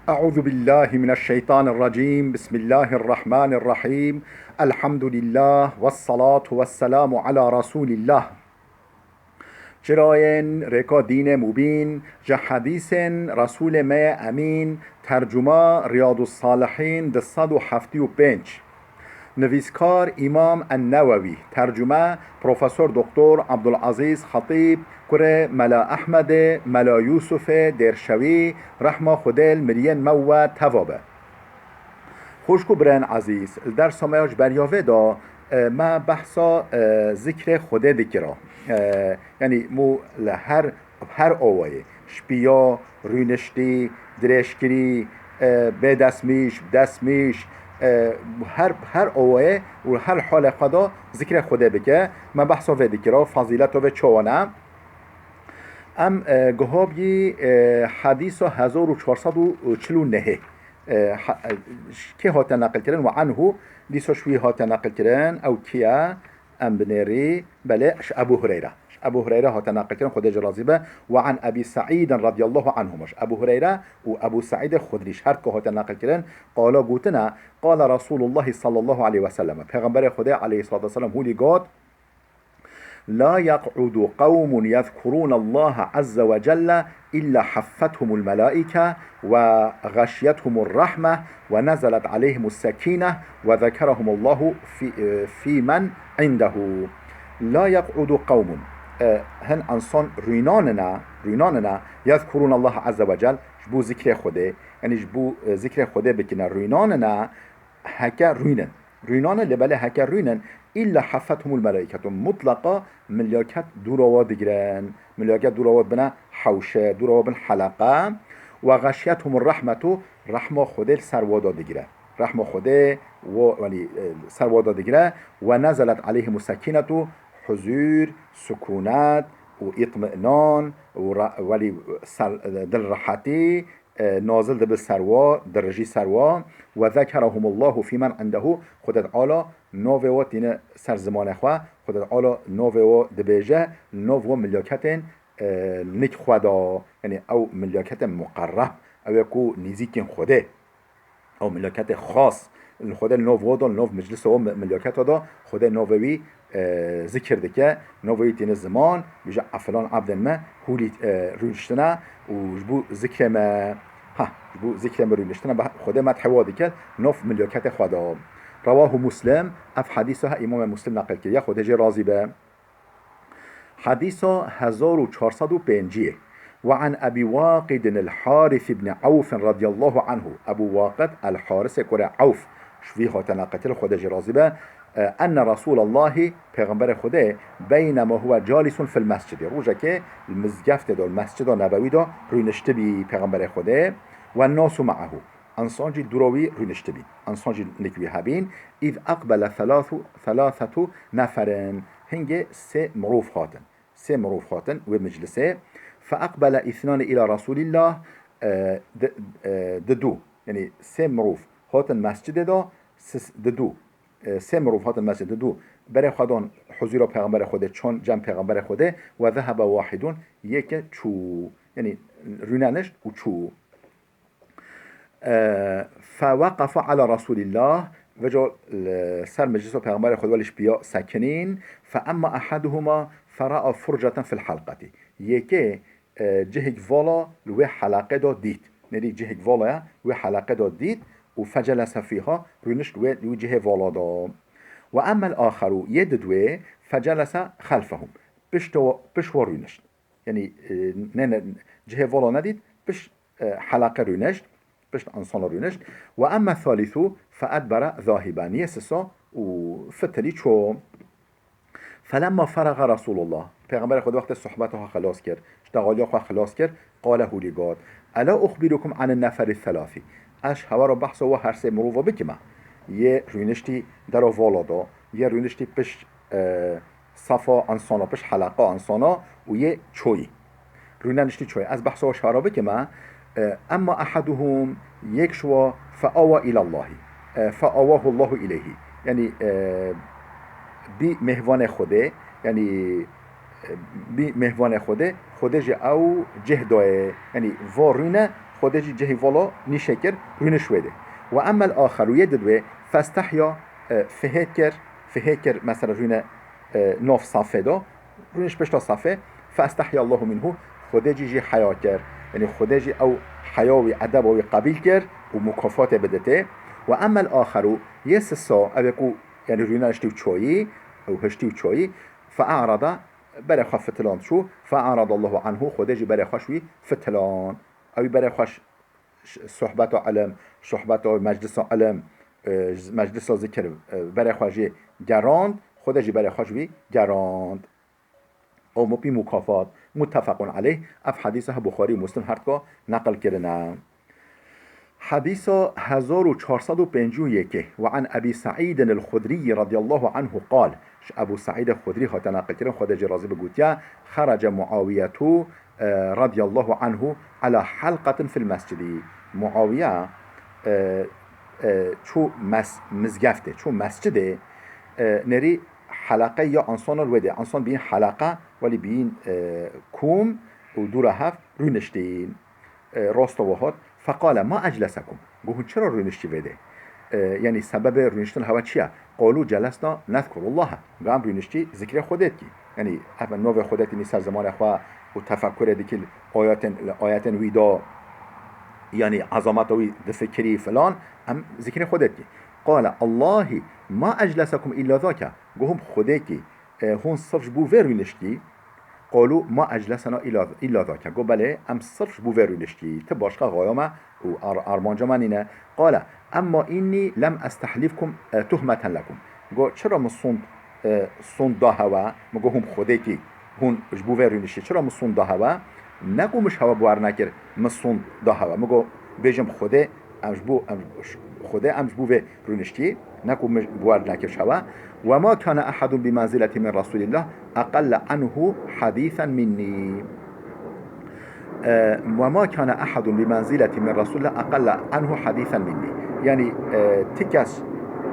أعوذ بالله من الشيطان الرجيم. بسم الله الرحمن الرحيم. الحمد لله والصلاة والسلام على رسول الله. جراين ركا دين مبين جا حديث رسول ما أمين ترجمة رياض الصالحين دصد و حفتي و بنج. نویسکار امام النووی، ترجمه پروفسور دکتر عبدالعزیز خطیب کره ملا احمد ملا یوسف درشوی رحمه خودل مرین مو توابه. خوشکو برن عزیز در سامعاش بریاوه دا ما بحثا ذکر خوده دکرا، یعنی مو هر آوائه شپیا رونشتی درشکری به دستمیش هر اوه و هر حال خدا ذکر خدا بکه. من بحثا و ذکر فضیلت و چوانه ام گهابی حدیث 1449 که هات نقل کردن و عنه دیسا شوی هات نقل کردن او کیا ام بنری بله ابو هريره هات نقل کردن خدا راضی به. و عن ابي سعيد رضي الله عنهمش ابو هريره و ابو سعيد خدریش هر که هات نقل کردن قالا گوتنا قال رسول الله صلى الله عليه وسلم پیغمبر خدا علیه الصلاه والسلام هولی گفت لا يقعد قوم يذكرون الله عز وجل إلا حفتهم الملائكة وغشيتهم الرحمة ونزلت عليهم السكينة وذكرهم الله في من عنده. لا يقعد قوم هن انسان ریناننا يذكرون الله عز وجل جبو ذکر خوده، یعنی جبو ذکر خوده بکنن ریناننا هکا رینان لبله هکا رینن إلا حفتهم الملائكة مطلقا ملائكت دوراوات دگرن، ملائكت دوراوات بنا حوشه دوراوات بنا حلقه و غشیتهم الرحمة رحمه خوده سروادا دگره رحمه خوده و سروادا دگره و نزلت عليهم السكينة حضور سکونت و اطمئنان ولی دل راحتی نازل ده بالسروا درجی سروا و ذکرهم الله فی من عنده خودت عالا نوو دین سر زمان خواه خودت عالا نوو دبیجه نوو ملیاکت نک خدا، یعنی او ملیاکت مقرب او یکو نزیک خوده او ملیاکت خاص خدا نوو دا نوو مجلس و ملیاکت دا خدا نووی ذکر دکه نووی دین زمان بیجا افلان عبد ما هولی رونشتنا و جبو ذکر ما جبو ذکر ما رونشتنا خدا ما تحوادی که نوف ملیاکت خدا. رواه مسلم اف حدیثها امام مسلم نقل که یا خدا جی راضی به. حدیث 1405 وعن أبي واقد الحارث بن عوف رضي الله عنه. أبو واقد الحارث كره عوف شفيه تناقتل خدا جي راضي أن رسول الله پیغمبر خدا بينما هو جالس في المسجد روجا که المزگفت دا المسجد نبوی دا روینشته بی پیغمبر خدا و الناس معه انسان جی دروی روینشته بی انسان جی نکوی هبین اذ اقبل ثلاثة نفرن هنگه سه مروف خاتن و مجلسه فأقبل اثنان إلى رسول الله ددو، يعني سه مروف هاتن مسجد دا ددو سه مروف هاتن مسجد ددو برای خودان حضور پیغمبر خوده چون جمع پیغمبر خوده و ذهب واحدون یک چو، یعنی روننش و چو فوقف على رسول الله و جا سر مجلس پیغمبر خود ولش بیا سکنین فاما احدهما فرأى فرجة في الحلقة یکی جهك فالا لوی حلقه دا دید، یعنی جهك فالا لوی حلقه دا دید و فجلس فيها رونش لوی جه فالا دا و اما الاخر يددوه فجلس خلفهم بشوا رونش، یعنی نه جه فالا ندید بش حلقه رونش بش انسان رونش و اما الثالث فأدبر ذاهبا يسسا و فتلی چو فلما فرغ رسول الله پیغمبر خود وقت صحبتها خلاص کرد اشتغالی خود خلاص کرد قال هولی گاد الا اخبركم عن النفر الثلاثي اش هوا رو بحث و هر سه مروفا بکمه یه رونشتی در والا دا یه رونشتی پش صفا انسانا پش حلقه انسانا و یه چوی رونشتی چوی از بحث و شهرا بکمه اما احدهم یک شوا فآوى الى الله فآواه الله الیه، یعنی بی مهوان خوده، یعنی بی مهوان خوده جی او جه دای یعنی وارونه خوده جی جهی والا نیشکر رونه شویده و اما الاخر يددوه فاستحيا فهيكر مثلا رونه ناف صفه دا رونش بشتا صفه فاستحيا الله منه خوده جی حیا کر یعنی خوده جی او حیاوی ادب و قبیل کر و مکافات بدته و اما الاخر يسسا ابقو يعني رونه اشتیو چایی او هشتیو چایی فاعرض برای خواه فتلان شو فاعرض الله عنه خوده جی برای خوشوی فتلان اوی برای خوش صحبت علم صحبت مجلس علم مجلس ذکر برای خوشی گراند خوده جی برای خوشوی گراند او مبی مکافات متفق علیه اف حدیث بخاری و مسلم هرگاه نقل کرده حديث 1451 وعن أبي سعيد الخدري رضي الله عنه قال أبو سعيد الخدري هتناقل كرم خدج رازي بقوتيا خرج معاوية رضي الله عنه على حلقة في المسجد معاوية شو مزگفته شو مسجده نري حلقه یا انسان الوده انسان بین حلقه ولی بین کوم و دور هفت رونشتین راست و هات فقال ما اجلسكم گوهن چرا رونشتی بده یعنی سبب رونشتن هوا چیه قالو جلسنا نذكر الله گام رونشتی ذکر خودت کی یعنی اما نو خودت نی سر زمان خوا و تفکر دیگه آیات ویدا یعنی عظمت و فکری فلان هم ذکر خودت کی قال الله ما اجلسكم الا ذاك گوهم خودت کی هون صفش بو ورونشتی قالوا ما اجلسنا الا ذاك قال بله ام صرف بو ورونشتي تباشقه غايما و ارمانجا من اینه قال اما اني لم استحلفكم تهمه لكم قال چرا مصون صون دا هوا مگو هم خوده کی هون بو ورونشتي چرا مصون دا هوا نگو مش هوا بوار نکر مصون دا هوا مگو بجم خوده امش بو ورونشتي نگو بوار نکر هوا وما كان أحد بمنزلة من رسول الله أقل عنه حديثا مني وما كان أحد بمنزلة من رسول الله أقل عنه حديثا مني يعني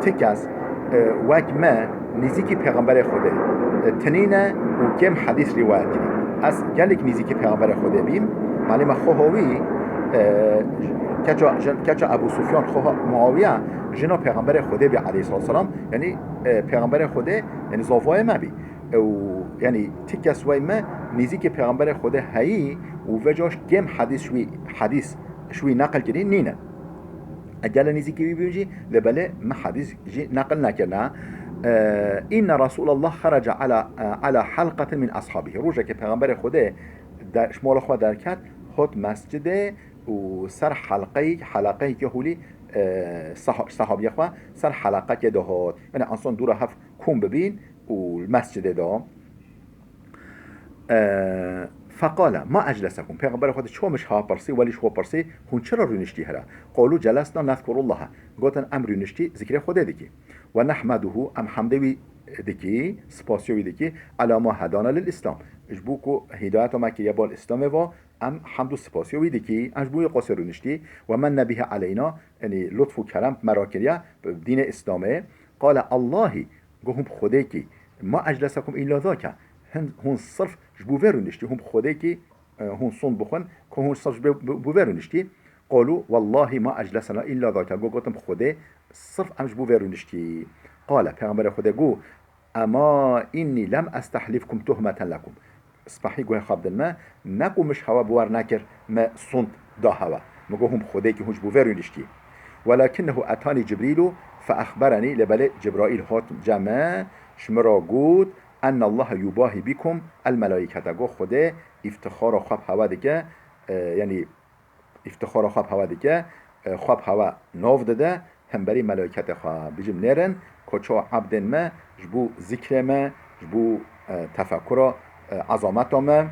تكس وكما نزيكي پیغمبر خوده تنينه وكم حديث رواية كني از جلك نزيكي پیغمبر خوده بيم معلومة خوهوي کچا ابو سفیان خواه معاویه جنا پیغمبر خوده بی علیه السلام یعنی پیغمبر خوده یعنی زاوای ما بی و یعنی تکس وای ما نیزی که پیغمبر خوده هایی و وجاش گم حدیث شوی نقل کردی نینه اجل نیزی که بیونجی لبله ما حدیث نقل نکرده این رسول الله خرج على حلقه من اصحابه روزه که پیغمبر خوده در شمال خود درکت خود مسجد و سر حلقه که هولی صحابی خواه سر حلقه که دهات یعنی انسان دور هفت کن ببین و المسجد دا فقال ما اجلسكم پیغمبر خود چو مش ها پرسی ولی شو پرسی هون چرا رونشتی هره قالو جلسنا نذكر الله گوتن ام رونشتی ذکر خود دیگه و نحمده ام حمدوی دیگه سپاسیوی دیگه على ما هدانا للاسلام اجبوکو هدایت ما که یبال اسلام و ام حمد و سپاسیوی دیگه اجبوی قصر رونشتی و من نبیه علینا یعنی لطف و کرم مراکریه دین اسلامه قال الله گوهم خوده کی ما اجلسكم الا ذاك هون صرف جبو ورونشتی هم خوده کی هون صن بخون که هون صرف بو ورونشتی قالوا والله ما اجلسنا الا ذاك گوتم خوده صرف ام جبو ورونشتی قال پیغمبر خوده گو اما اینی لم استحلفكم تهمه لكم اسپحی گوه خواب ما نگو مش هوا بوار نکر ما صند دا هوا مگو هم خوده کی هون جبو ورونشتی ولكنه اتاني جبريل فاخبرني لبل جبرائيل هات جمع شمرا گود ان الله یباهی بكم الملائکه گو خوده افتخار خواب هوا دیگه یعنی افتخار خواب هوا دیگه خواب هوا ناو داده هم بری ملائکت خواب بجم نرن کچا عبد ما جبو ذکر ما جبو تفکر عظمت ما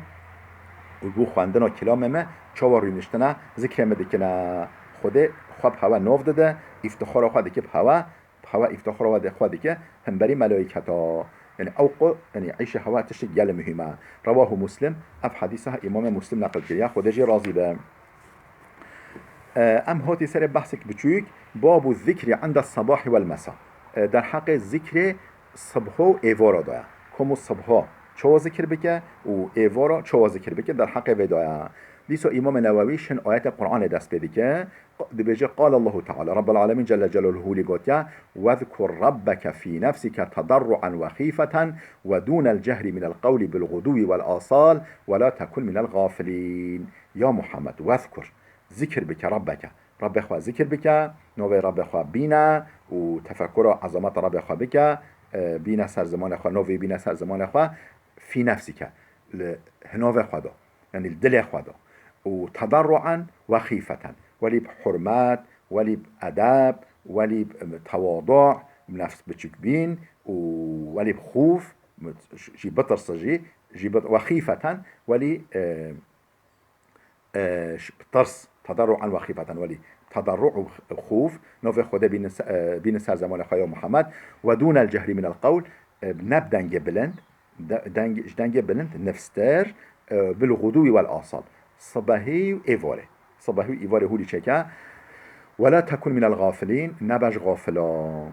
و جبو خواندن و کلام ما چاوا رونشتنه ذکر ما دیگه خوده خواب هوا ناو داده افتخار خواب دیگه هوا افتخار خواب دیگه هم بری ملائکت ها يعني أوقع يعني عيش هوا تشك جل مهمة رواه مسلم أف حديثها إمام مسلم نقل كريا خدجي راضي به أم هاتي سر بحثك بچوك باب الذكر عند الصباح والمساء در حق ذكر صبح و ایوارا دایا کم الصبح چه ذکر بکه و ایوارا چه ذکر بکه در حق ودایا دیسو امام نووی شن آیت قرآن دست بده که بيجي قال الله تعالى رب العالمين جل جلاله لقوتيا واذكر ربك في نفسك تضرعا وخيفة ودون الجهر من القول بالغدو والآصال ولا تكن من الغافلين يا محمد واذكر ذكر بك ربك رب اخوة ذكر بك نوبي رب اخوة بينا وتفكر عظمات رب اخوة بك بينا سر زمان اخوة نوبي بينا سر زمان اخوة في نفسك هنوبي اخوة دا يعني الدل اخوة دا وتضرعا وخيفة ولی بحرمت ولی بأدب ولی بتواضع بنفس بچکبین ولی بخوف جي بطرس جي وخيفة ولی بطرس تضرعا وخيفة ولی تضرع وخوف نوفي خدا بين سر زمان خايا محمد ودون الجهر من القول نبدنج بلند دنج بلند نفستر بالغدو والآصال صباحي وإيفوري صباحي وإيفوري هولي شكا ولا تكن من الغافلين نباش غافلا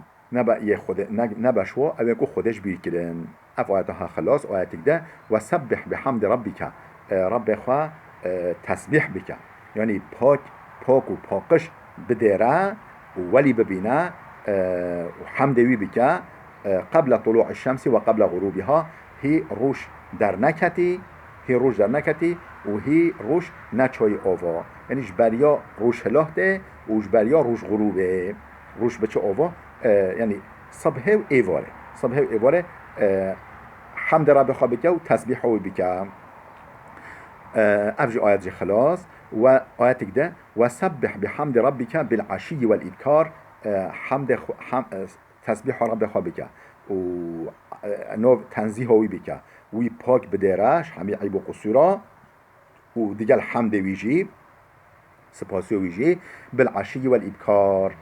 نباش هو او يكو خودش بيكرن اف آياتها خلاص آياتك ده وسبح بحمد ربك رب خوا تسبيح بك يعني پاک و پاکش بدره ولی ببینه وحمد وی بك قبل طلوع الشمس وقبل غروبها هي روش در نکتی و هی روش نچای آوا یعنی جبریا روش هلاهته و جبریا روش غروبه روش بچه آوا یعنی صبح و ایواره حمد رب خوابکه و تسبیح هوی بکه افجي آيات جي خلاص وآياتك ده وسبح بحمد ربك بالعشي والإبكار تسبيح رب خوابك و تنزيه هوي بك وي باك بديراش همي عيب وقصورا وديجا الحمد ويجي سباسيو ويجي بالعشي والإبكار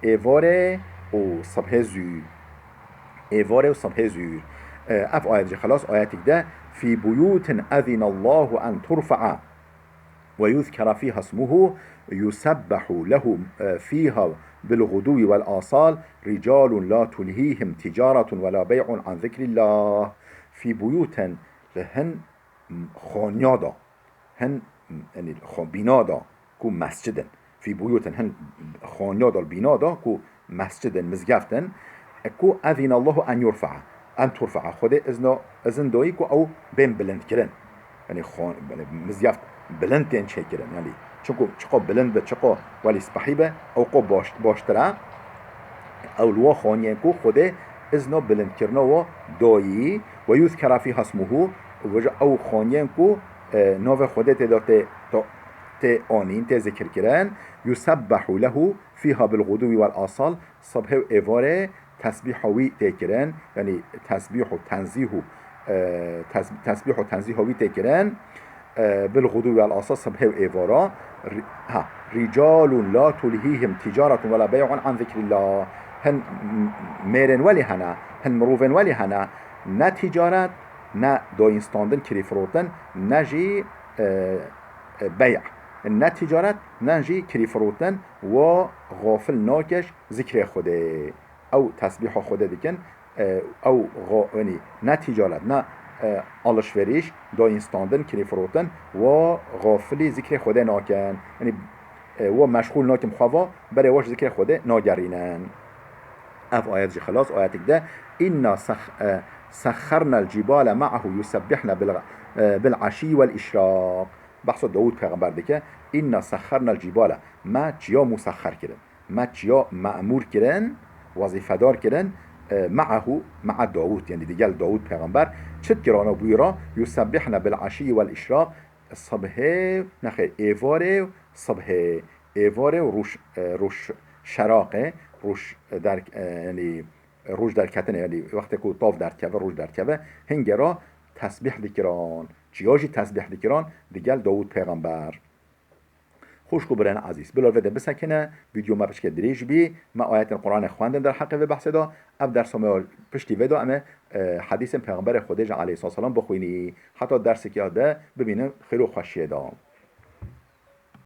إيفاري وصبح زور اف آيات جي خلاص آياتك ده في بيوت أذن الله أن ترفع ويذكر فيها اسمه يسبح له فيها بالغدو والآصال رجال لا تلهيهم تجارة ولا بيع عن ذكر الله في بيوت هن خانيادا هن يعني بنادا كو مسجدا في بيوت هن خانيادا البنادا كو مسجدا مزقفتن كو أذن الله أن ترفع خود إذن دايكو أو بين بلند كرن يعني مزيافت بلند تين شي كرن يعني چقا بلند چقا ولی سبحيبه أو قو باشترا أو الوا خانيكو خود إذن بلند كرنا و دايي ويذكر فيها اسمه أو خانيكو نوف خود تي آنين تي ذكر كرن يسبح له فيها بالغدو والآصال صبح و إيفاره تسبيحوي تكرن يعني تسبيح وتنزيهوي تكرن بالغدو والآصال صبح وإيفارا رجال لا تلهيهم تجارة ولا بيع عن ذكر الله هن ميرن ولي هنا هن مروفن ولي هنا نا تجارت نا داينستاندن كريفروتن نجي بيع نا تجارت نجي كريفروتن وغافل ناكش ذكر خوده او تسبیح خود دیکن او یعنی نه تجارت نه alışveriş داینستاندن کریفروتن و غافلی ذکر خود ناکن یعنی و مشغول ناکم خوا برای واش ذکر خود ناگرینن اف آیت جی خلاص آیتک ده اینا سخرنا الجبال معه يسبحنا بالعشي والاشراق بحث داود پیغمبر دیگه اینا سخرنا الجبال ما چیا مسخر کردن ما چیا مأمور کردن وظیفه دار کردن مع داود يعني ديال داود پیغمبر چت كرانا بويرا يسبحنا بالعشي والإشراق الصبح نخي إيفاري صبح إيفاري وروش شراقه روش در يعني روش در کتن يعني وقتی که طاف در کبه روش در کبه هنگرا تسبیح دکران چیاجی تسبیح دکران دیگل داود پیغمبر خوش کو برن عزیز بلال وده بسکنه ویدیو ما پشت دریج بی ما آیت قرآن خواندن در حق و بحث دا اب درس ما پشتی ویدو اما حدیث پیغمبر خدا علیه السلام بخوینی حتی درس که ده ببینه خیلی خوشیه دا